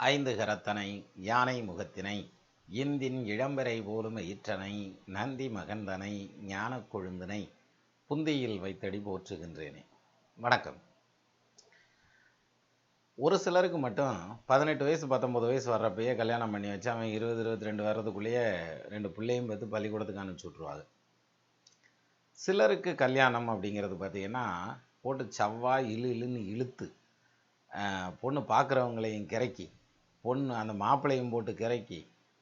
ஐந்து கரத்தனை யானை முகத்தினை இந்தின் இளம்பரை போலும் ஈற்றனை நந்தி மகந்தனை ஞானக் கொழுந்தினை புந்தியில் வைத்தடி போற்றுகின்றேனே. வணக்கம். ஒரு சிலருக்கு மட்டும் 18 வயசு 19 வயசு வர்றப்பயே கல்யாணம் பண்ணி வச்சு அவன் 20-22 வர்றதுக்குள்ளேயே 2 பிள்ளையும் பார்த்து பள்ளிக்கூடத்துக்கு அனுப்பிச்சி விட்ருவாங்க. சிலருக்கு கல்யாணம் அப்படிங்கிறது பார்த்திங்கன்னா போட்டு செவ்வாய் இழுன்னு இழுத்து பொண்ணு பார்க்குறவங்களையும் கிறக்கி பொண்ணு அந்த மாப்பிள்ளையும் போட்டு கிறக்கி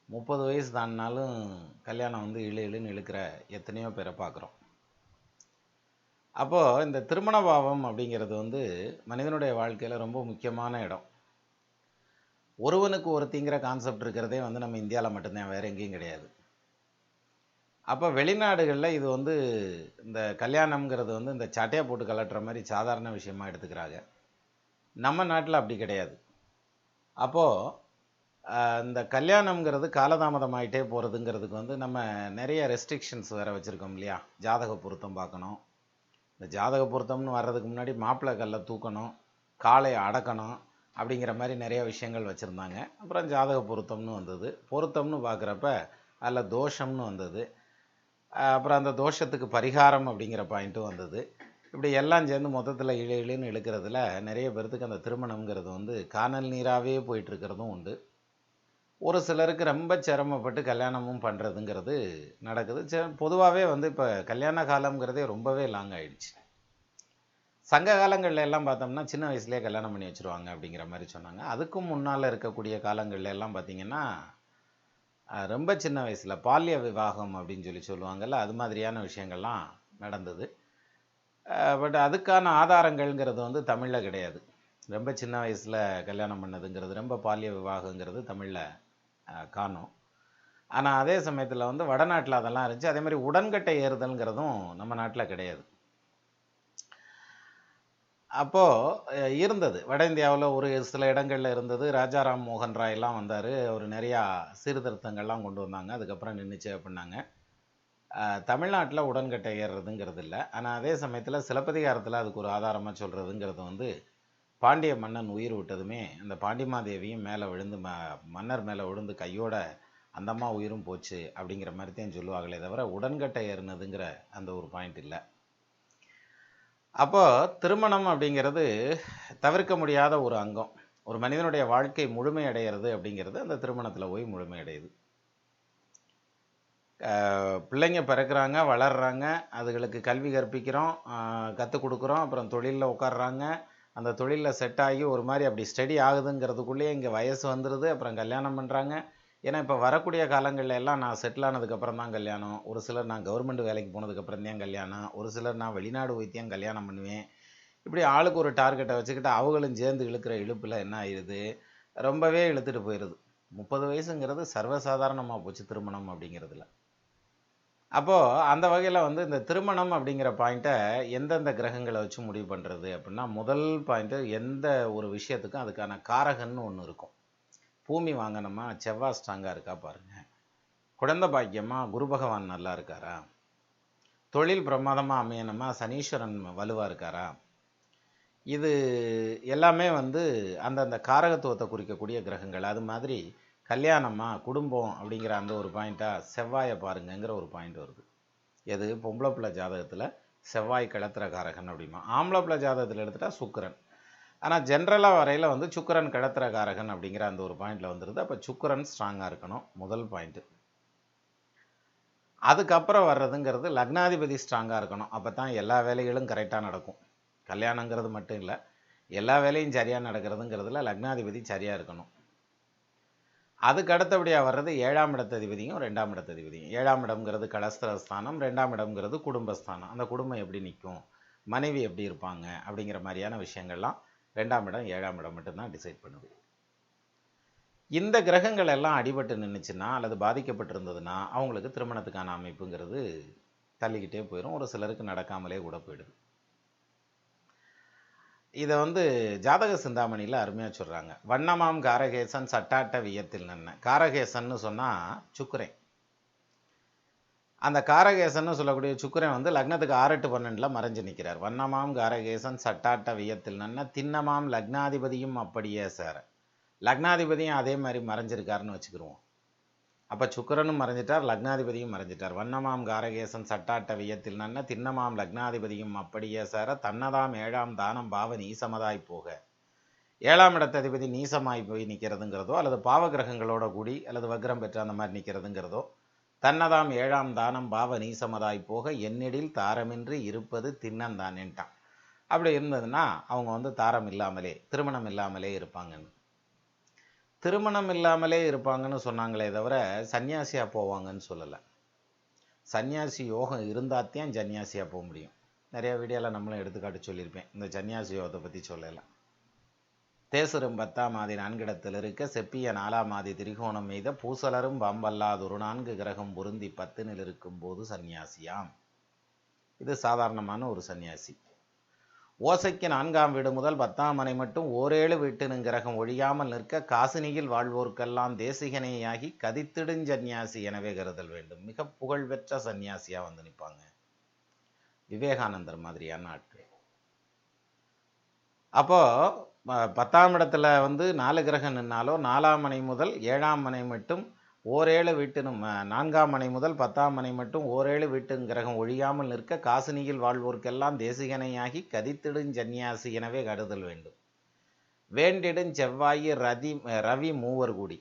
30 வயசு தாண்டினாலும் கல்யாணம் இழுன்னு இழுக்கிற எத்தனையோ பேரை பார்க்குறோம். அப்போது இந்த திருமண பாவம் அப்படிங்கிறது மனிதனுடைய வாழ்க்கையில் ரொம்ப முக்கியமான இடம். ஒருவனுக்கு ஒருத்திங்கிற கான்செப்ட் இருக்கிறதே நம்ம இந்தியாவில் மட்டும்தான், வேறு எங்கேயும் கிடையாது. அப்போ வெளிநாடுகளில் இது இந்த கல்யாணம்ங்கிறது இந்த சட்டையை போட்டு கலட்டுற மாதிரி சாதாரண விஷயமாக எடுத்துக்கிறாங்க. நம்ம நாட்டில் அப்படி கிடையாது. அப்போது இந்த கல்யாணம்ங்கிறது காலதாமதமாயிட்டே போகிறதுங்கிறதுக்கு நம்ம நிறைய ரெஸ்ட்ரிக்ஷன்ஸ் வேறு வச்சுருக்கோம் இல்லையா. ஜாதக பொருத்தம் பார்க்கணும். இந்த ஜாதக பொருத்தம்னு வர்றதுக்கு முன்னாடி மாப்பிள்ளை கல்லை தூக்கணும், காலை அடக்கணும், அப்படிங்கிற மாதிரி நிறைய விஷயங்கள் வச்சுருந்தாங்க. அப்புறம் ஜாதக பொருத்தம்னு வந்தது. பொருத்தம்னு பார்க்குறப்ப அதில் தோஷம்னு வந்தது. அப்புறம் அந்த தோஷத்துக்கு பரிகாரம் அப்படிங்கிற பாயிண்ட்டும் வந்தது. இப்படி எல்லாம் சேர்ந்து மொத்தத்தில் இழுன்னு இழுக்கிறதுல நிறைய பேர்த்துக்கு அந்த திருமணம்ங்கிறது காணல் நீராகவே போயிட்டுருக்கிறதும் உண்டு. ஒரு சிலருக்கு ரொம்ப சிரமப்பட்டு கல்யாணமும் பண்ணுறதுங்கிறது நடக்குது. பொதுவாகவே இப்போ கல்யாண காலம்ங்கிறதே ரொம்பவே லாங் ஆகிடுச்சு. சங்க காலங்களில் எல்லாம் பார்த்தோம்னா சின்ன வயசுலேயே கல்யாணம் பண்ணி வச்சுருவாங்க அப்படிங்கிற மாதிரி சொன்னாங்க. அதுக்கும் முன்னால் இருக்கக்கூடிய காலங்களில் எல்லாம் பார்த்திங்கன்னா ரொம்ப சின்ன வயசில் பால்ய விவாகம் அப்படின்னு சொல்லுவாங்கள்ல, அது மாதிரியான விஷயங்கள்லாம் நடந்தது. பட் அதுக்கான ஆதாரங்கள்ங்கிறது தமிழில் கிடையாது. ரொம்ப சின்ன வயசில் கல்யாணம் பண்ணதுங்கிறது, ரொம்ப பால்ய விவாகங்கிறது தமிழில் காணும். ஆனால் அதே சமயத்தில் வடநாட்டில் அதெல்லாம் இருந்துச்சு. அதே மாதிரி உடன்கட்டை ஏறுதல்ங்கிறதும் நம்ம நாட்டில் கிடையாது. அப்போது இருந்தது, வட இந்தியாவில் ஒரு சில இடங்களில் இருந்தது. ராஜாராம் மோகன் ராயெல்லாம் வந்தார், அவர் நிறையா சீர்திருத்தங்கள்லாம் கொண்டு வந்தாங்க. அதுக்கப்புறம் நின்றுச்சு அப்படின்னாங்க. தமிழ்நாட்டில் உடன்கட்டை ஏறுறதுங்கிறது இல்லை. ஆனால் அதே சமயத்தில் சிலப்பதிகாரத்தில் அதுக்கு ஒரு ஆதாரமாக சொல்கிறதுங்கிறது பாண்டிய மன்னன் உயிர் விட்டதுமே அந்த பாண்டிமாதேவியும் மேலே விழுந்து மன்னர் மேலே விழுந்து கையோட அந்தம்மா உயிரும் போச்சு அப்படிங்கிற மாதிரி தான் சொல்லுவாங்களே தவிர உடன்கட்டை ஏறினதுங்கிற அந்த ஒரு பாயிண்ட் இல்லை. அப்போது திருமணம் அப்படிங்கிறது தவிர்க்க முடியாத ஒரு அங்கம். ஒரு மனிதனுடைய வாழ்க்கை முழுமையடைகிறது அப்படிங்கிறது அந்த திருமணத்தில் போய் முழுமையடையுது. பிள்ளைங்க பிறக்கிறாங்க, வளர்கிறாங்க, அதுகளுக்கு கல்வி கற்பிக்கிறோம், கற்றுக் கொடுக்குறோம், அப்புறம் தொழிலில் உட்காடுறாங்க, அந்த தொழிலில் செட் ஆகி ஒரு மாதிரி அப்படி ஸ்டடி ஆகுதுங்கிறதுக்குள்ளேயே இங்கே வயசு வந்துடுது. அப்புறம் கல்யாணம் பண்ணுறாங்க. ஏன்னா இப்போ வரக்கூடிய காலங்களில் எல்லாம் நான் செட்டில் ஆனதுக்கப்புறம் தான் கல்யாணம். ஒரு சிலர் நான் கவர்மெண்ட் வேலைக்கு போனதுக்கப்புறம் தான் கல்யாணம். ஒரு சிலர் நான் வெளிநாடு வைத்தியம் கல்யாணம் பண்ணுவேன். இப்படி ஆளுக்கு ஒரு டார்கெட்டை வச்சுக்கிட்டு அவங்களும் சேர்ந்து இழுக்கிற இழுப்பில் என்ன ஆயிடுது, ரொம்பவே இழுத்துட்டு போயிடுது. 30 வயசுங்கிறது சர்வசாதாரணமாக போச்சு திருமணம் அப்படிங்கிறதுல. அப்போது அந்த வகையில் இந்த திருமணம் அப்படிங்கிற பாயிண்ட்டை எந்தெந்த கிரகங்களை வச்சு முடிவு பண்ணுறது அப்படின்னா, முதல் பாயிண்ட்டு எந்த ஒரு விஷயத்துக்கும் அதுக்கான காரகன்னு ஒன்று இருக்கும். பூமி வாங்கணுமா, செவ்வாய் ஸ்ட்ராங்காக இருக்கா பாருங்கள். குழந்தை பாக்கியமாக குரு பகவான் நல்லா இருக்காரா, தொழில் பிரமாதமாக அமையணுமா, சனீஸ்வரன் வலுவாக இருக்காரா, இது எல்லாமே அந்தந்த காரகத்துவத்தை குறிக்கக்கூடிய கிரகங்கள். அது மாதிரி கல்யாணமாக குடும்பம் அப்படிங்கிற அந்த ஒரு பாயிண்ட்டாக செவ்வாயை பாருங்கிற ஒரு பாயிண்ட் வருது. எது பொம்பளை பிள்ளை ஜாதகத்தில் செவ்வாய் கிளத்துற காரகன் அப்படிமா. ஆம்பளை பிள்ளை ஜாதகத்தில் எடுத்துகிட்டா சுக்கிரன். ஆனால் ஜென்ரலாக வரையில் சுக்கிரன் கிளத்துற காரகன் அப்படிங்கிற அந்த ஒரு பாயிண்டில் வந்துடுது. அப்போ சுக்கிரன் ஸ்ட்ராங்காக இருக்கணும், முதல் பாயிண்ட்டு. அதுக்கப்புறம் வர்றதுங்கிறது லக்னாதிபதி ஸ்ட்ராங்காக இருக்கணும். அப்போ தான் எல்லா வேலைகளும் கரெக்டாக நடக்கும். கல்யாணங்கிறது மட்டும் இல்லை, எல்லா வேலையும் சரியாக நடக்கிறதுங்கிறதுல லக்னாதிபதி சரியாக இருக்கணும். அதுக்கு அடுத்தபடியாக வர்றது 7ஆம் இடத்ததிபதியும் 2ஆம் இடத்ததிபதியும். 7ஆம் இடம்ங்கிறது கலஸ்திரஸ்தானம், 2ஆம் இடம்ங்கிறது குடும்பஸ்தானம். அந்த குடும்பம் எப்படி நிற்கும், மனைவி எப்படி இருப்பாங்க அப்படிங்கிற மாதிரியான விஷயங்கள்லாம் 2ஆம் இடம் 7ஆம் இடம் மட்டும்தான் டிசைட் பண்ணுது. இந்த கிரகங்கள் எல்லாம் அடிபட்டு நின்றுச்சுன்னா அல்லது பாதிக்கப்பட்டிருந்ததுன்னா அவங்களுக்கு திருமணத்துக்கான அமைப்புங்கிறது தள்ளிக்கிட்டே போயிடும். ஒரு சிலருக்கு நடக்காமலே கூட போயிடுது. இதை ஜாதக சிந்தாமணியில் அருமையாக சொல்கிறாங்க. வண்ணமாம் காரகேசன் சட்டாட்ட வியத்தில் நின்ன. காரகேசன்னு சொன்னால் சுக்கிரன். அந்த காரகேசன்னு சொல்லக்கூடிய சுக்கிரன் லக்னத்துக்கு 6-8-12 மறைஞ்சு நிற்கிறார். வண்ணமாம் காரகேசன் சட்டாட்ட வியத்தில் நின்ன திண்ணமாம் லக்னாதிபதியும் அப்படியே சேர. லக்னாதிபதியும் அதே மாதிரி மறைஞ்சிருக்காருன்னு வச்சுக்கிருவோம். அப்போ சுக்கிரனும் மறைஞ்சிட்டார், லக்னாதிபதியும் மறைஞ்சிட்டார். வண்ணமாம் காரகேசன் சட்டாட்ட வியத்தில் நன்ன திண்ணமாம் லக்னாதிபதியும் அப்படியே சார தன்னதாம் 7ஆம் தானம் பாவ நீசமதாய் போக. 7ஆம் இடத்ததிபதி நீசமாய் போய் நிற்கிறதுங்கிறதோ அல்லது பாவ கிரகங்களோட கூடி அல்லது வக்ரம் பெற்று அந்த மாதிரி நிற்கிறதுங்கிறதோ, தன்னதாம் 7ஆம் தானம் பாவ நீசமதாய் போக என்னிடில் தாரமின்றி இருப்பது திண்ணந்தானேன்ட்டான். அப்படி இருந்ததுன்னா அவங்க தாரம் இல்லாமலே திருமணம் இல்லாமலே இருப்பாங்கன்னு. திருமணம் இல்லாமலே இருப்பாங்கன்னு சொன்னாங்களே தவிர சன்னியாசியாக போவாங்கன்னு சொல்லலை. சன்னியாசி யோகம் இருந்தாத்தான் சன்னியாசியாக போக முடியும். நிறைய வீடியோவில் நம்மளும் எடுத்துக்காட்டு சொல்லியிருப்பேன். இந்த சன்னியாசி யோகத்தை பற்றி சொல்லலை. தேசரும் 10ஆம் ஆதி 4 இடத்தில் இருக்க செப்பிய 4ஆம் ஆதி திரிகோணம் மீத பூசலரும் பம்பல்லாதொரு 4 கிரகம் பொருந்தி 10ல் இருக்கும் போது சன்னியாசியாம். இது சாதாரணமான ஒரு சன்னியாசி. ஓசைக்கு 4ஆம் வீடு முதல் 10ஆம் மனை மட்டும் ஓரேழு வீட்டுனும் கிரகம் ஒழியாமல் நிற்க காசினியில் வாழ்வோர்க்கெல்லாம் தேசிகனையாகி கதித்திடுஞ்சன்னியாசி எனவே கருதல் வேண்டும். மிக புகழ்பெற்ற சன்னியாசியாக வந்து நிற்பாங்க. விவேகானந்தர் மாதிரியான ஆட்கள். அப்போ 10ஆம் இடத்துல 4 கிரகம் நின்னாலோ 4ஆம் மனை முதல் 7ஆம் மனை மட்டும் ஓரேழு வீட்டினும் 4ஆம் மனை முதல் 10ஆம் மனை மட்டும் ஓரேழு வீட்டின் கிரகம் ஒழியாமல் நிற்க காசினியில் வாழ்வோர்க்கெல்லாம் தேசிகனையாகி கதித்திடுஞ்சன்னியாசி எனவே கருதல் வேண்டும். வேண்டிடும் செவ்வாயி ரவி மூவர் கூடி.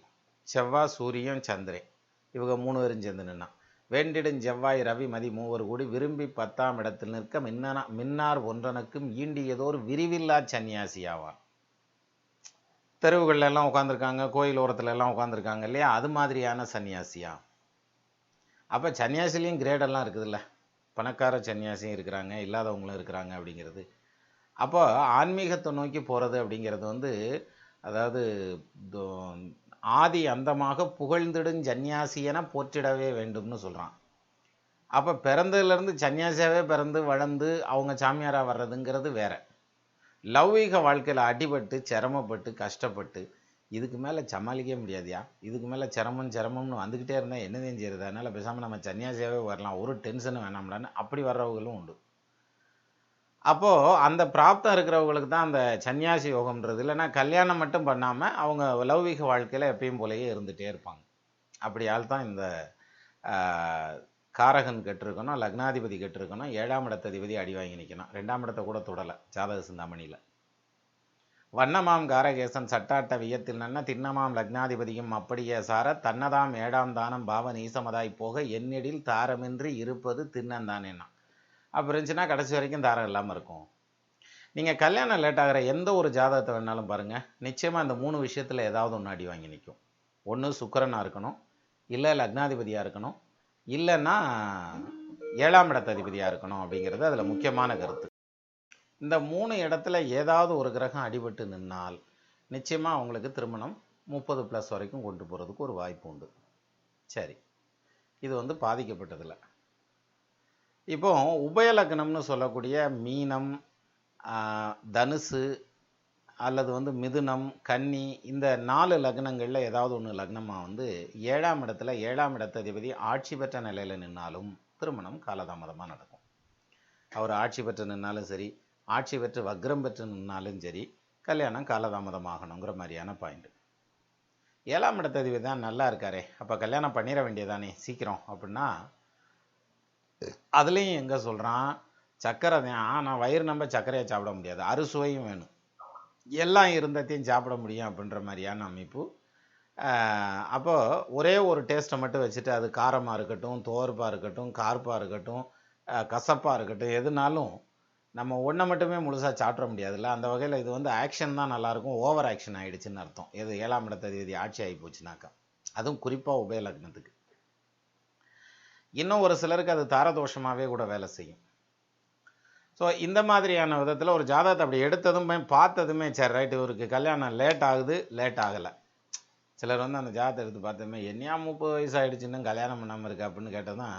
செவ்வாய் சூரியன் சந்திரன் இவங்க 3 பேரும் சேர்ந்து நின்னா. வேண்டிடும் செவ்வாய் ரவி மதி மூவர் கூடி விரும்பி 10ஆம் இடத்தில் நிற்க மின்னார் ஒன்றனுக்கும் ஈண்டியதோர் விரிவில்லா சன்னியாசி ஆவான். தெருவுகள்ல எல்லாம் உட்காந்துருக்காங்க, கோயில் ஓரத்துல எல்லாம் உட்காந்துருக்காங்க இல்லையா, அது மாதிரியான சன்னியாசியா. அப்போ சன்னியாசிலையும் கிரேடெல்லாம் இருக்குதுல்ல. பணக்கார சன்னியாசியும் இருக்கிறாங்க, இல்லாதவங்களும் இருக்கிறாங்க அப்படிங்கிறது. அப்போ ஆன்மீகத்தை நோக்கி போகிறது அப்படிங்கிறது அதாவது ஆதி அந்தமாக புகழ்ந்திடும் சன்னியாசி என போற்றிடவே வேண்டும்னு சொல்கிறான். அப்போ பிறந்ததுலேருந்து சன்னியாசியாகவே பிறந்து வளர்ந்து அவங்க சாமியாராக வர்றதுங்கிறது வேற. லௌகீக வாழ்க்கையில் அடிபட்டு சிரமப்பட்டு கஷ்டப்பட்டு இதுக்கு மேலே சமாளிக்க முடியாதியா, இதுக்கு மேலே சிரமம்னு வந்துக்கிட்டே இருந்தால் என்னதையும் செய்யுது, அதனால் பேசாமல் நம்ம சன்னியாசியாகவே வரலாம், ஒரு டென்ஷனும் வேணாம்லான்னு அப்படி வர்றவங்களும் உண்டு. அப்போது அந்த பிராப்தம் இருக்கிறவங்களுக்கு தான் அந்த சன்னியாசி யோகம்ன்றது. இல்லைன்னா கல்யாணம் மட்டும் பண்ணாமல் அவங்க லௌகீக வாழ்க்கையில் எப்பயும் போலேயே இருந்துகிட்டே இருப்பாங்க. அப்படியால் தான் இந்த காரகன் கெட்டிருக்கணும், லக்னாதிபதி கெட்டிருக்கணும், 7ஆம் இடத்ததிபதி அடி வாங்கி நிற்கணும். 2ஆம் இடத்தை கூட தொடலை ஜாதக சிந்தாமணியில். வண்ணமாம் காரகேசன் சட்டாட்ட வியத்தில் நன்ன திண்ணமாம் லக்னாதிபதியும் அப்படியே சார தன்னதாம் 7ஆம் தானம் பாவ நீசமதாய் போக என்னிடில் தாரமின்றி இருப்பது திண்ணந்தானேன்னா. அப்போ இருந்துச்சுன்னா கடைசி வரைக்கும் தாரம் இல்லாமல் இருக்கும். நீங்கள் கல்யாணம் லேட் ஆகிற எந்த ஒரு ஜாதகத்தை வேணாலும் பாருங்கள், நிச்சயமாக இந்த 3 விஷயத்தில் ஏதாவது ஒன்று அடி வாங்கி நிற்கும். ஒன்று சுக்கிரனாக இருக்கணும், இல்லை லக்னாதிபதியாக இருக்கணும், இல்லைன்னா 7ஆம் இடத்ததிபதியாக இருக்கணும் அப்படிங்கிறது அதில் முக்கியமான கருத்து. இந்த 3 இடத்துல ஏதாவது ஒரு கிரகம் அடிபட்டு நின்னால் நிச்சயமாக அவங்களுக்கு திருமணம் 30+ வரைக்கும் கொண்டு போகிறதுக்கு ஒரு வாய்ப்பு உண்டு. சரி, இது பாதிக்கப்பட்டதில்லை. இப்போ உபயலக்னம்னு சொல்லக்கூடிய மீனம், தனுசு அல்லது மிதுனம், கன்னி, இந்த 4 லக்னங்களில் ஏதாவது ஒன்று லக்னமாக 7ஆம் இடத்துல 7ஆம் இடத்ததிபதி ஆட்சி பெற்ற நிலையில் நின்னாலும் திருமணம் காலதாமதமாக நடக்கும். அவர் ஆட்சி பெற்று நின்னாலும் சரி, ஆட்சி பெற்று வக்ரம் பெற்று நின்னாலும் சரி, கல்யாணம் காலதாமதமாகணுங்கிற மாதிரியான பாயிண்ட். 7ஆம் இடத்ததிபதி தான் நல்லா இருக்காரே, அப்போ கல்யாணம் பண்ணிட வேண்டியதானே சீக்கிரம் அப்படின்னா, அதுலேயும் எங்கே சொல்கிறான், சர்க்கரை தான். நான் வயிறு நம்ப சர்க்கரையை சாப்பிட முடியாது, அறுசுவையும் வேணும், எல்லாம் இருந்ததையும் சாப்பிட முடியும் அப்படின்ற மாதிரியான அமைப்பு. அப்போது ஒரே ஒரு டேஸ்ட்டை மட்டும் வச்சுட்டு அது காரமாக இருக்கட்டும், துவர்ப்பாக இருக்கட்டும், கார்ப்பாக இருக்கட்டும், கசப்பாக இருக்கட்டும், எதுனாலும் நம்ம ஒன்றை மட்டுமே முழுசாக சாப்பிட முடியாதுல்ல. அந்த வகையில் இது ஆக்ஷன் தான் நல்லாயிருக்கும், ஓவர் ஆக்ஷன் ஆகிடுச்சின்னு அர்த்தம். எது 7ஆம் இடத்ததிபதி ஆட்சி ஆகி போச்சுனாக்கா, அதுவும் குறிப்பாக உபயலக்னத்துக்கு. இன்னும் ஒரு சிலருக்கு அது தாரதோஷமாகவே கூட வேலை செய்யும். ஸோ இந்த மாதிரியான விதத்தில் ஒரு ஜாதகத்தை அப்படி எடுத்ததுமே பார்த்ததுமே சரி ரைட்டு இவருக்கு கல்யாணம் லேட் ஆகுது, லேட் ஆகலை. சிலர் அந்த ஜாதகத்தை எடுத்து பார்த்ததுமே என்னையா 30 வயசு ஆகிடுச்சு இன்னும் கல்யாணம் பண்ணாமல் இருக்கு அப்படின்னு கேட்டதான்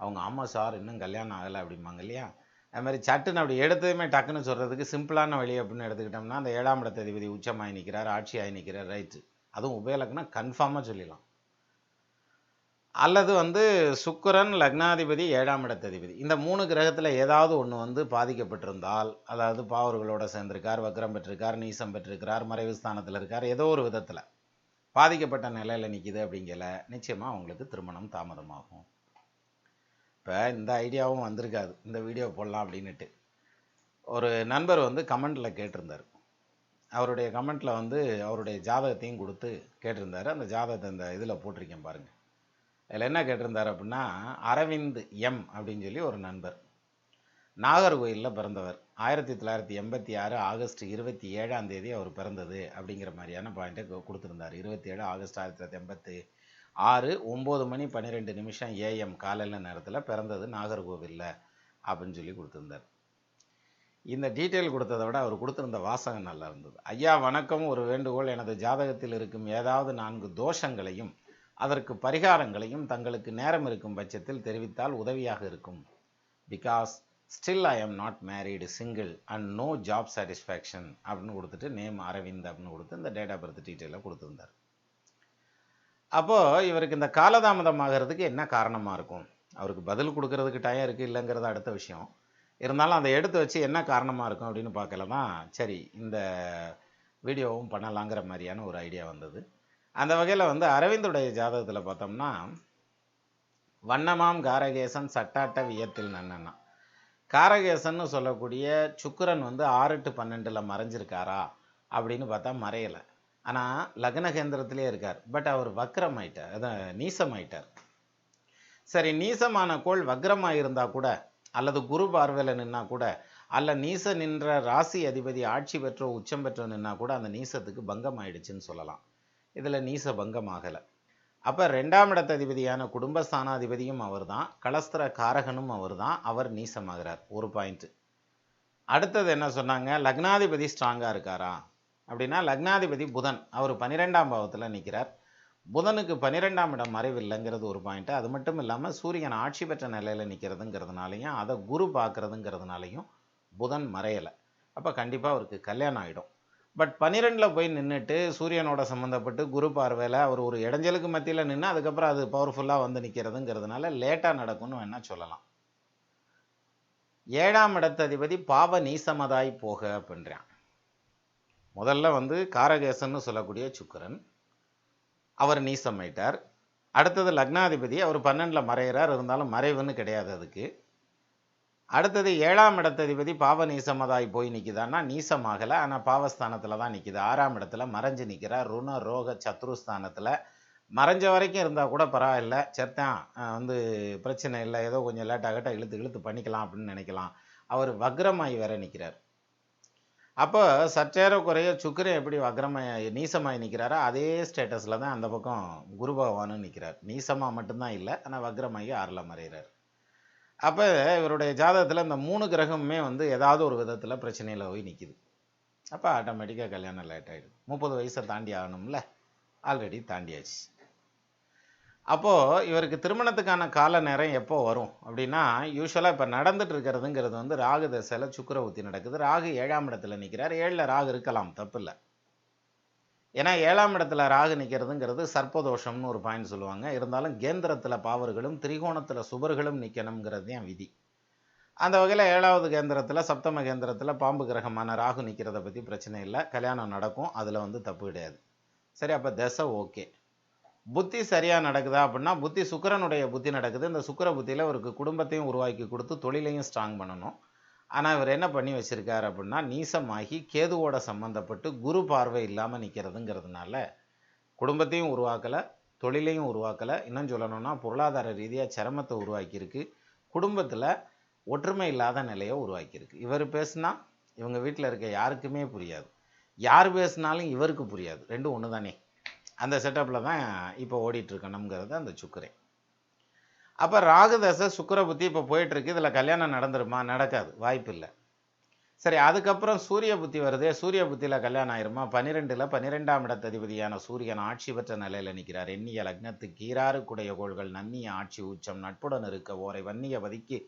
அவங்க ஆமாம் சார் இன்னும் கல்யாணம் ஆகலை அப்படிம்பாங்க இல்லையா. அது மாதிரி சட்டுன்னு அப்படி எடுத்ததுமே டக்குன்னு சொல்கிறதுக்கு சிம்பிளான வழி அப்படின்னு எடுத்துக்கிட்டோம்னா, அந்த 7ஆம் இடத்ததிபதி உச்சமாகி நிற்கிறார், ஆட்சி ஆகி நிற்கிறார், ரைட்டு, அதுவும் உபயலக்னம் கன்ஃபார்மாக சொல்லிடலாம். அல்லது வந்து சுக்கிரன் லக்னாதிபதி 7ஆம் இடத்ததிபதி இந்த 3 கிரகத்தில் ஏதாவது ஒன்று வந்து பாதிக்கப்பட்டிருந்தால், அதாவது பாவர்களோட சேர்ந்திருக்கார், வக்ரம் பெற்றிருக்கார், நீசம் பெற்றிருக்கிறார், மறைவு ஸ்தானத்தில் இருக்கார், ஏதோ ஒரு விதத்தில் பாதிக்கப்பட்ட நிலையில் நிற்கிது அப்படிங்கல நிச்சயமாக அவங்களுக்கு திருமணம் தாமதமாகும். இப்போ இந்த ஐடியாவும் வந்திருக்காது, இந்த வீடியோ போடலாம் அப்படின்னுட்டு. ஒரு நண்பர் வந்து கமெண்ட்டில் கேட்டிருந்தார். அவருடைய கமெண்ட்டில் வந்து அவருடைய ஜாதகத்தையும் கொடுத்து கேட்டிருந்தார். அந்த ஜாதகத்தை இந்த இதில் போட்டிருக்கேன் பாருங்கள். அதில் என்ன கேட்டிருந்தார் அப்படின்னா, அரவிந்த் எம் அப்படின்னு சொல்லி ஒரு நண்பர், நாகர்கோயிலில் பிறந்தவர். 1986 ஆகஸ்ட் 27ஆம் தேதி அவர் பிறந்தது அப்படிங்கிற மாதிரியான பாயிண்ட்டை கொடுத்துருந்தார். 27 ஆகஸ்ட் 1986 9:12 AM காலையில் நேரத்தில் பிறந்தது நாகர்கோவிலில் அப்படின்னு சொல்லி கொடுத்துருந்தார். இந்த டீட்டெயில் கொடுத்ததை விட அவர் கொடுத்துருந்த வாசகம் நல்லா இருந்தது. ஐயா வணக்கம், ஒரு வேண்டுகோள். எனது ஜாதகத்தில் இருக்கும் ஏதாவது 4 தோஷங்களையும் அதற்கு பரிகாரங்களையும் தங்களுக்கு நேரம் இருக்கும் பட்சத்தில் தெரிவித்தால் உதவியாக இருக்கும். Because still I am not married, single and no job satisfaction அப்படின்னு கொடுத்துட்டு நேம் அரவிந்த் அப்படின்னு கொடுத்து இந்த டேட் ஆஃப் பர்த் டீட்டெயிலை கொடுத்துருந்தார். அப்போது இவருக்கு இந்த காலதாமதம் ஆகிறதுக்கு என்ன காரணமாக இருக்கும்? அவருக்கு பதில் கொடுக்கறதுக்கு டைம் இருக்குது இல்லைங்கிறது அடுத்த விஷயம். இருந்தாலும் அதை எடுத்து வச்சு என்ன காரணமாக இருக்கும் அப்படின்னு பார்க்கல தான் சரி இந்த வீடியோவும் பண்ணலாங்கிற மாதிரியான ஒரு ஐடியா வந்தது. அந்த வகையில் வந்து அரவிந்துடைய ஜாதகத்தில் பார்த்தோம்னா, வண்ணமாம் காரகேசன் சட்டாட்ட வியத்தில் நன்னன்னா, காரகேசன்னு சொல்லக்கூடிய சுக்கிரன் வந்து 6-12 மறைஞ்சிருக்காரா அப்படின்னு பார்த்தா மறையலை. ஆனால் லக்ன கேந்திரத்திலே இருக்கார். பட் அவர் வக்ரம் ஆயிட்டார், அதான் நீசம் ஆயிட்டார். சரி, நீசமான கோள் வக்ரமாக இருந்தால் கூட, அல்லது குரு பார்வையில் நின்னா கூட, அல்ல நீச நின்ற ராசி அதிபதி ஆட்சி பெற்றோ உச்சம் பெற்றோ நின்னா கூட அந்த நீசத்துக்கு பங்கம் ஆயிடுச்சுன்னு சொல்லலாம். இதில் நீச பங்கம் ஆகலை. அப்போ 2ஆம் இடத்ததிபதியான குடும்பஸ்தானாதிபதியும் அவர் தான், கலஸ்திர காரகனும் அவர் தான், அவர் நீசமாகிறார். ஒரு பாயிண்ட்டு. அடுத்தது என்ன சொன்னாங்க, லக்னாதிபதி ஸ்ட்ராங்காக இருக்காரா அப்படின்னா, லக்னாதிபதி புதன், அவர் 12ஆம் பாவத்தில் நிற்கிறார். புதனுக்கு 12ஆம் இடம் மறைவு இல்லைங்கிறது ஒரு பாயிண்ட்டு. அது மட்டும் இல்லாமல் சூரியன் ஆட்சி பெற்ற நிலையில் நிற்கிறதுங்கிறதுனாலையும் அதை குரு பார்க்குறதுங்கிறதுனாலையும் புதன் மறையலை. அப்போ கண்டிப்பாக அவருக்கு கல்யாணம் ஆகிடும். பட் 12 போய் நின்றுட்டு சூரியனோட சம்மந்தப்பட்டு குரு பார்வையில் அவர் ஒரு இடைஞ்சலுக்கு மத்தியில் நின்று அதுக்கப்புறம் அது பவர்ஃபுல்லாக வந்து நிற்கிறதுங்கிறதுனால லேட்டாக நடக்கும்னு வேணால் சொல்லலாம். 7ஆம் இடத்ததிபதி பாவ நீசமதாய் போக அப்படின்றான். முதல்ல வந்து காரகேசன்னு சொல்லக்கூடிய சுக்கிரன், அவர் நீசமாயிட்டார். அடுத்தது லக்னாதிபதி, அவர் 12 மறைகிறார், இருந்தாலும் மறைவுன்னு கிடையாது அதுக்கு. அடுத்தது 7ஆம் இடத்ததிபதி பாவ நீசமதாய் போய் நிற்கிதான்னா நீசமாகலை, ஆனால் பாவஸ்தானத்தில் தான் நிற்கிது. 6ஆம் இடத்துல மறைஞ்சு நிற்கிறார். ருண ரோக சத்ருஸ்தானத்தில் மறைஞ்ச வரைக்கும் இருந்தால் கூட பரவாயில்ல, சேர்த்தான் வந்து பிரச்சனை இல்லை, ஏதோ கொஞ்சம் லேட்டாகட்ட இழுத்து பண்ணிக்கலாம் அப்படின்னு நினைக்கலாம். அவர் வக்ரமாய் வேற நிற்கிறார். அப்போ சற்றேற குறைய சுக்கிரன் எப்படி வக்ரமாய் நீசமாய் நிற்கிறாரோ அதே ஸ்டேட்டஸில் தான் அந்த பக்கம் குரு பகவானும் நிற்கிறார். நீசமாக மட்டும்தான் இல்லை, ஆனால் வக்ரமாகி 6ல் மறைகிறார். அப்போ இவருடைய ஜாதகத்தில் இந்த 3 கிரகமுமே வந்து ஏதாவது ஒரு விதத்தில் பிரச்சனையில் போய் நிற்கிது. அப்போ ஆட்டோமேட்டிக்காக கல்யாணம் லேட் ஆகிடுது. 30 வயசை தாண்டி ஆகணும்ல, ஆல்ரெடி தாண்டியாச்சு. அப்போது இவருக்கு திருமணத்துக்கான கால நேரம் எப்போ வரும் அப்படின்னா, யூஸ்வலாக இப்போ நடந்துட்டு இருக்கிறதுங்கிறது வந்து ராகு தசையில் சுக்கிர புத்தி நடக்குது. ராகு 7ஆம் இடத்துல நிற்கிறார். 7ல் ராகு இருக்கலாம், தப்பு இல்லை. ஏன்னா 7ஆம் இடத்துல ராகு நிற்கிறதுங்கிறது சர்ப்பதோஷம்னு ஒரு பாயிண்ட் சொல்லுவாங்க. இருந்தாலும் கேந்திரத்தில் பாவர்களும் திரிகோணத்தில் சுபர்களும் நிற்கணுங்கிறது தான் விதி. அந்த வகையில் 7வது கேந்திரத்தில் சப்தம கேந்திரத்தில் பாம்பு கிரகமான ராகு நிற்கிறத பற்றி பிரச்சனை இல்லை, கல்யாணம் நடக்கும், அதில் வந்து தப்பு கிடையாது. சரி, அப்போ தசை ஓகே. புத்தி சரியாக நடக்குதா அப்படின்னா, புத்தி சுக்கிரனுடைய புத்தி நடக்குது. இந்த சுக்கிர புத்தியில் அவருக்கு குடும்பத்தையும் உருவாக்கி கொடுத்து தொழிலையும் ஸ்ட்ராங் பண்ணணும். ஆனால் இவர் என்ன பண்ணி வச்சுருக்கார் அப்படின்னா, நீசமாகி கேதுவோட சம்மந்தப்பட்டு குரு பார்வை இல்லாமல் நிற்கிறதுங்கிறதுனால குடும்பத்தையும் உருவாக்கலை, தொழிலையும் உருவாக்கலை, இன்னும் சொல்லணும்னா பொருளாதார ரீதியாக சிரமத்தை உருவாக்கியிருக்கு, குடும்பத்தில் ஒற்றுமை இல்லாத நிலையை உருவாக்கியிருக்கு. இவர் பேசுனா இவங்க வீட்டில் இருக்க யாருக்குமே புரியாது, யார் பேசினாலும் இவருக்கு புரியாது, ரெண்டும் ஒன்று தானே. அந்த செட்டப்பில் தான் இப்போ ஓடிட்டுருக்கணுங்கிறது அந்த சுக்கிரன். அப்போ ராகுதசை சுக்கிர புத்தி இப்போ போயிட்டுருக்கு. இதில் கல்யாணம் நடந்துருமா? நடக்காது, வாய்ப்பு இல்லை. சரி, அதுக்கப்புறம் சூரிய புத்தி வருது. சூரிய புத்தியில் கல்யாணம் ஆயிருமா? 12ஆம் இடத்ததிபதியான சூரியன் ஆட்சி பெற்ற நிலையில் நிற்கிறார். எண்ணிய லக்னத்துக்கு 6 கோள்கள் நன்னிய ஆட்சி உச்சம் நட்புடன் இருக்க ஓரை வன்னிய பதிக்கு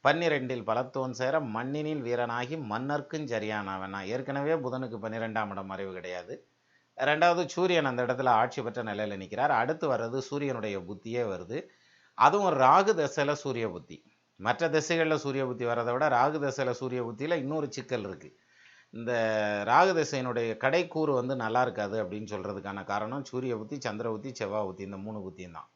12 பலத்தோன் சேர மண்ணினில் வீரனாகி மன்னர்க்கும் சரியானவன். ஏற்கனவே புதனுக்கு 12ஆம் இடம் மறைவு கிடையாது. ரெண்டாவது சூரியன் அந்த இடத்துல ஆட்சி பெற்ற நிலையில் நிற்கிறார். அடுத்து வர்றது சூரியனுடைய புத்தியே வருது. அதுவும் ராகு தசையில் சூரிய புத்தி. மற்ற திசைகளில் சூரிய புத்தி வர்றதை விட ராகு தசையில் சூரிய புத்தியில் இன்னொரு சிக்கல் இருக்குது. இந்த ராகு திசையினுடைய கடைக்கூறு வந்து நல்லா இருக்காது அப்படின்னு சொல்கிறதுக்கான காரணம் சூரிய புத்தி, சந்திர புத்தி, செவ்வாய் புத்தி, இந்த 3 புத்தியும் தான்.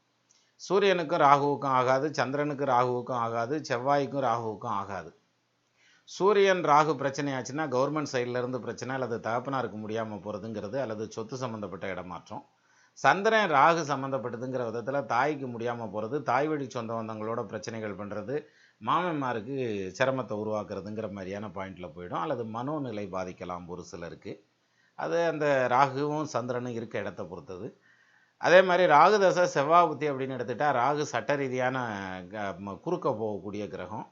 சூரியனுக்கும் ராகுவுக்கும் ஆகாது, சந்திரனுக்கு ராகுவுக்கும் ஆகாது, செவ்வாய்க்கும் ராகுவுக்கும் ஆகாது. சூரியன் ராகு பிரச்சனையாச்சுன்னா கவர்மெண்ட் சைட்லேருந்து பிரச்சனை, அல்லது தகப்பனாருக்கு முடியாமல் போகிறதுங்கிறது, அல்லது சொத்து சம்மந்தப்பட்ட இடமாற்றம். சந்திரன் ராகு சம்மந்தப்பட்டதுங்கிற விதத்தில் தாய்க்கு முடியாமல் போகிறது, தாய் வழி சொந்த பந்தங்களோட பிரச்சனைகள் பண்ணுறது, மாமன்மாருக்கு சிரமத்தை உருவாக்குறதுங்கிற மாதிரியான பாயிண்டில் போயிடும். அல்லது மனோநிலை பாதிக்கலாம் ஒரு சிலருக்கு. அது அந்த ராகுவும் சந்திரனும் இருக்க இடத்த பொறுத்தது. அதே மாதிரி ராகு தசை செவ்வாய் புத்தி அப்படின்னு எடுத்துகிட்டா ராகு சட்ட ரீதியான குறுக்க போகக்கூடிய கிரகம்.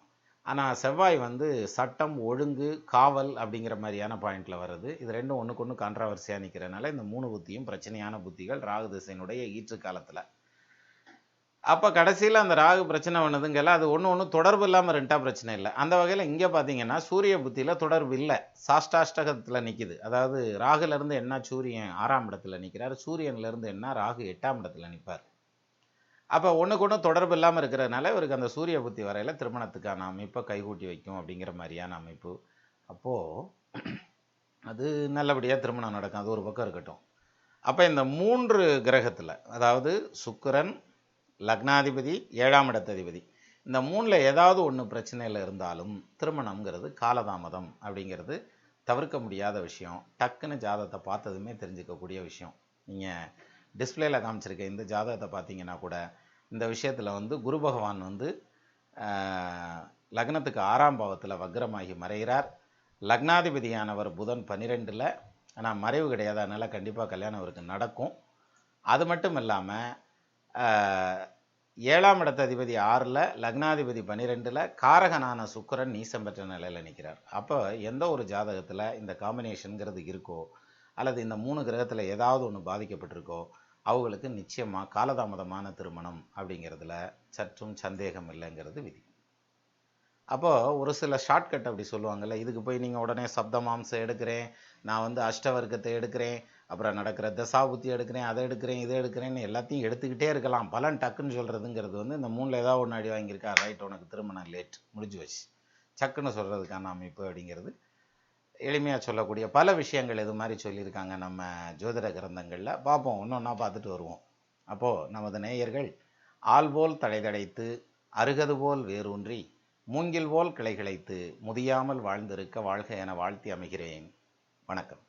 ஆனால் செவ்வாய் வந்து சட்டம், ஒழுங்கு, காவல் அப்படிங்கிற மாதிரியான பாயிண்டில் வருது. இது ரெண்டும் ஒன்றுக்கு ஒன்று கான்ட்ராவர்சியாக நிற்கிறனால இந்த 3 புத்தியும் பிரச்சனையான புத்திகள் ராகு திசையினுடைய ஈற்று காலத்தில். அப்போ கடைசியில் அந்த ராகு பிரச்சனை பண்ணுதுங்கல்ல, அது ஒன்று தொடர்பு இல்லாமல் ரெண்டா பிரச்சனை இல்லை. அந்த வகையில் இங்கே பார்த்தீங்கன்னா சூரிய புத்தியில் தொடர்பு இல்லை, சாஷ்டாஷ்டகத்தில் நிற்கிது. அதாவது ராகுலேருந்து என்ன சூரியன் 6ஆம் இடத்துல நிற்கிறார், சூரியன்லேருந்து என்ன ராகு 8ஆம் இடத்துல நிற்பார். அப்போ ஒன்றுக்கு தொடர்பு இல்லாமல் இருக்கிறதுனால இவருக்கு அந்த சூரிய புத்தி வரையில் திருமணத்துக்கான அமைப்பை கைகூட்டி வைக்கும் அப்படிங்கிற மாதிரியான அமைப்பு. அப்போது அது நல்லபடியாக திருமணம் நடக்கும். அது ஒரு பக்கம் இருக்கட்டும். அப்போ இந்த 3 கிரகத்தில், அதாவது சுக்கிரன், லக்னாதிபதி, 7ஆம் இடத்ததிபதி, இந்த 3ல் ஏதாவது ஒன்று பிரச்சனையில் இருந்தாலும் திருமணம்ங்கிறது காலதாமதம் அப்படிங்கிறது தவிர்க்க முடியாத விஷயம். டக்குன்னு ஜாதகத்தை பார்த்ததுமே தெரிஞ்சுக்கக்கூடிய விஷயம். நீங்கள் டிஸ்பிளேல காமிச்சிருக்க இந்த ஜாதகத்தை பார்த்தீங்கன்னா கூட இந்த விஷயத்தில் வந்து குரு பகவான் வந்து லக்னத்துக்கு 6ஆம் பாவத்தில் வக்ரமாகி மறைகிறார். லக்னாதிபதியானவர் புதன் 12ல், ஆனால் மறைவு கிடையாது, அதனால் கண்டிப்பாக கல்யாணம் அவருக்கு நடக்கும். அது மட்டும் இல்லாமல் 7ஆம் இடத்ததிபதி 6ல், லக்னாதிபதி 12ல், காரகனான சுக்கிரன் நீசம் பெற்ற நிலையில் நிற்கிறார். அப்போ எந்த ஒரு ஜாதகத்தில் இந்த காம்பினேஷனுங்கிறது இருக்கோ, அல்லது இந்த 3 கிரகத்தில் ஏதாவது ஒன்று பாதிக்கப்பட்டிருக்கோ, அவங்களுக்கு நிச்சயமாக காலதாமதமான திருமணம் அப்படிங்கிறதுல சற்றும் சந்தேகம் இல்லைங்கிறது விதி. அப்போது ஒரு சில ஷார்ட்கட் அப்படி சொல்லுவாங்கள்ல, இதுக்கு போய் நீங்கள் உடனே சப்தமாம்சம் எடுக்கிறேன், நான் வந்து அஷ்டவர்க்கத்தை எடுக்கிறேன், அப்புறம் நடக்கிற தசாபுத்தி எடுக்கிறேன், அதை எடுக்கிறேன், இதை எடுக்கிறேன்னு எல்லாத்தையும் எடுத்துக்கிட்டே இருக்கலாம். பலன் டக்குன்னு சொல்கிறதுங்கிறது வந்து இந்த 3ல் ஏதாவது ஒன்று அடி வாங்கியிருக்கா, ரைட், உனக்கு திருமணம் லேட், முடிஞ்சு வச்சு சக்குன்னு சொல்கிறதுக்கான அமைப்பு அப்படிங்கிறது எளிமையாக சொல்லக்கூடிய பல விஷயங்கள் இது மாதிரி சொல்லியிருக்காங்க நம்ம ஜோதிட கிரந்தங்களில். பார்ப்போம், ஒன்றா பார்த்துட்டு வருவோம். அப்போது நமது நேயர்கள் ஆள் போல் தடைதடைத்து, அருகது போல் வேரூன்றி, மூங்கில் போல் கிளைகிழைத்து, முதியாமல் வாழ்ந்திருக்க வாழ்க என வாழ்த்தி அமைகிறேன். வணக்கம்.